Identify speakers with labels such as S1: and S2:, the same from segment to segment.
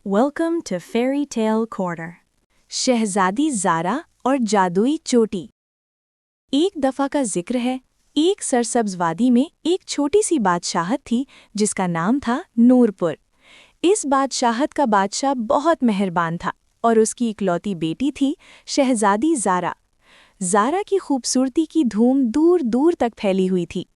S1: Welcome to Fairy Tale Corner. शहजादी ज़ारा और जादुई चोटी। एक दफ़ा का जिक्र है, एक सरसब्ज़ वादी में एक छोटी सी बादशाहत थी जिसका नाम था नूरपुर। इस बादशाहत का बादशाह बहुत मेहरबान था और उसकी इकलौती बेटी थी शहजादी ज़ारा। ज़ारा की खूबसूरती की धूम दूर दूर तक फैली हुई थी।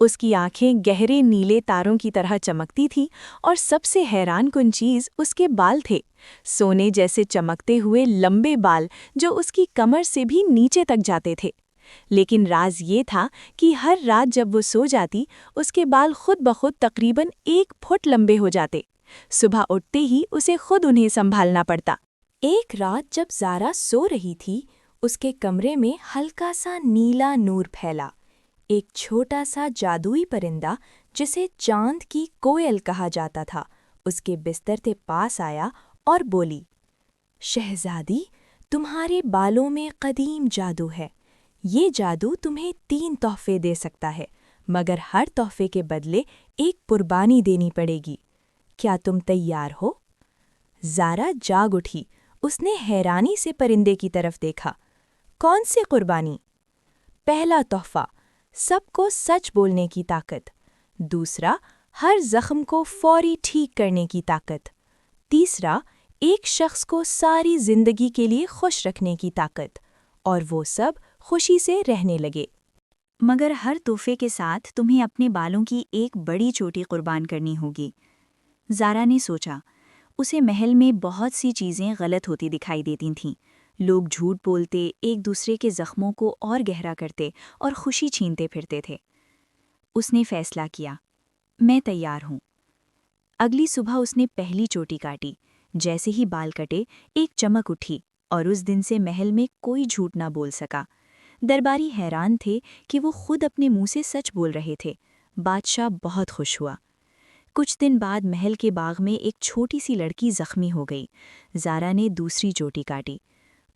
S1: उसकी आंखें गहरे नीले तारों की तरह चमकती थीं और सबसे हैरानकुन चीज़ उसके बाल थे, सोने जैसे चमकते हुए लंबे बाल जो उसकी कमर से भी नीचे तक जाते थे। लेकिन राज ये था कि हर रात जब वो सो जाती, उसके बाल खुद ब खुद तकरीबन 1 फुट लंबे हो जाते। सुबह उठते ही उसे खुद उन्हें संभालना पड़ता। एक रात जब ज़ारा सो रही थी, उसके कमरे में हल्का सा नीला नूर फैला। एक छोटा सा जादुई परिंदा जिसे चांद की कोयल कहा जाता था, उसके बिस्तर के पास आया और बोली, शहजादी, तुम्हारे बालों में कदीम जादू है। ये जादू तुम्हें 3 तोहफे दे सकता है, मगर हर तोहफे के बदले एक कुर्बानी देनी पड़ेगी। क्या तुम तैयार हो? ज़ारा जाग उठी। उसने हैरानी से परिंदे की तरफ देखा। कौन सी कुर्बानी? पहला तोहफा, सबको सच बोलने की ताकत। दूसरा, हर जख्म को फौरी ठीक करने की ताकत। तीसरा, एक शख्स को सारी जिंदगी के लिए खुश रखने की ताकत। और वो सब खुशी से रहने लगे।
S2: मगर हर तोहफे के साथ तुम्हें अपने बालों की एक बड़ी चोटी कुर्बान करनी होगी। ज़ारा ने सोचा। उसे महल में बहुत सी चीज़ें गलत होती दिखाई देती थीं। लोग झूठ बोलते, एक दूसरे के जख्मों को और गहरा करते और खुशी छीनते फिरते थे। उसने फैसला किया, मैं तैयार हूँ। अगली सुबह उसने पहली चोटी काटी। जैसे ही बाल कटे, एक चमक उठी और उस दिन से महल में कोई झूठ ना बोल सका। दरबारी हैरान थे कि वो खुद अपने मुंह से सच बोल रहे थे। बादशाह बहुत खुश हुआ। कुछ दिन बाद महल के बाग में एक छोटी सी लड़की जख्मी हो गई। ज़ारा ने दूसरी चोटी काटी।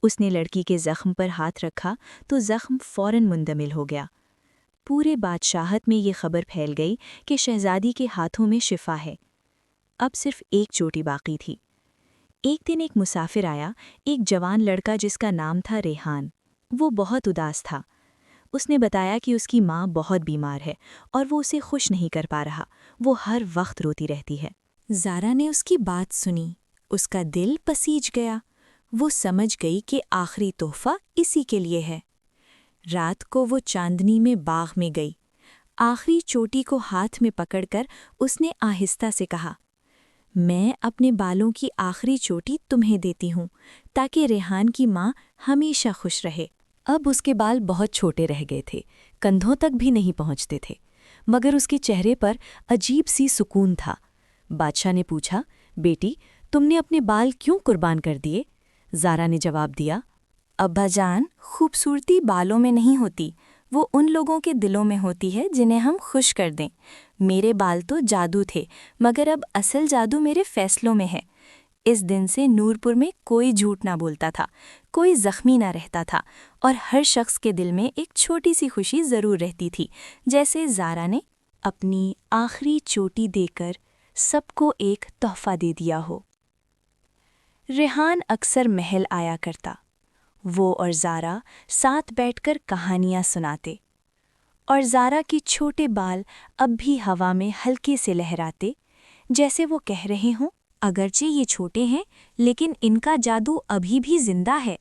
S2: उसने लड़की के जख्म पर हाथ रखा तो जख्म फौरन मुंदमिल हो गया। पूरे बादशाहत में ये खबर फैल गई कि शहजादी के हाथों में शिफा है। अब सिर्फ एक चोटी बाकी थी। एक दिन एक मुसाफिर आया, एक जवान लड़का जिसका नाम था रेहान। वो बहुत उदास था। उसने बताया कि उसकी माँ बहुत बीमार है और वो उसे खुश नहीं कर पा रहा। वो हर वक्त रोती रहती है। ज़ारा ने उसकी बात सुनी। उसका दिल पसीज गया। वो समझ गई कि आखिरी तोहफा इसी के लिए है। रात को वो चांदनी में बाग में गई। आखिरी चोटी को हाथ में पकड़कर उसने आहिस्ता से कहा, मैं अपने बालों की आखिरी चोटी तुम्हें देती हूँ ताकि रेहान की माँ हमेशा खुश रहे। अब उसके बाल बहुत छोटे रह गए थे, कंधों तक भी नहीं पहुँचते थे, मगर उसके चेहरे पर अजीब सी सुकून था। बादशाह ने पूछा, बेटी, तुमने अपने बाल क्यों कुर्बान कर दिए? ज़ारा ने जवाब दिया, अब्बाजान, खूबसूरती बालों में नहीं होती, वो उन लोगों के दिलों में होती है जिन्हें हम खुश कर दें। मेरे बाल तो जादू थे, मगर अब असल जादू मेरे फैसलों में है। इस दिन से नूरपुर में कोई झूठ ना बोलता था, कोई जख्मी ना रहता था और हर शख्स के दिल में एक छोटी सी खुशी ज़रूर रहती थी, जैसे ज़ारा ने अपनी आखिरी चोटी देकर सबको एक तोहफा दे दिया हो। रेहान अक्सर महल आया करता। वो और ज़ारा साथ बैठकर कहानियाँ सुनाते और ज़ारा के छोटे बाल अब भी हवा में हल्के से लहराते, जैसे वो कह रहे हों, अगरचे ये छोटे हैं लेकिन इनका जादू अभी भी जिंदा है।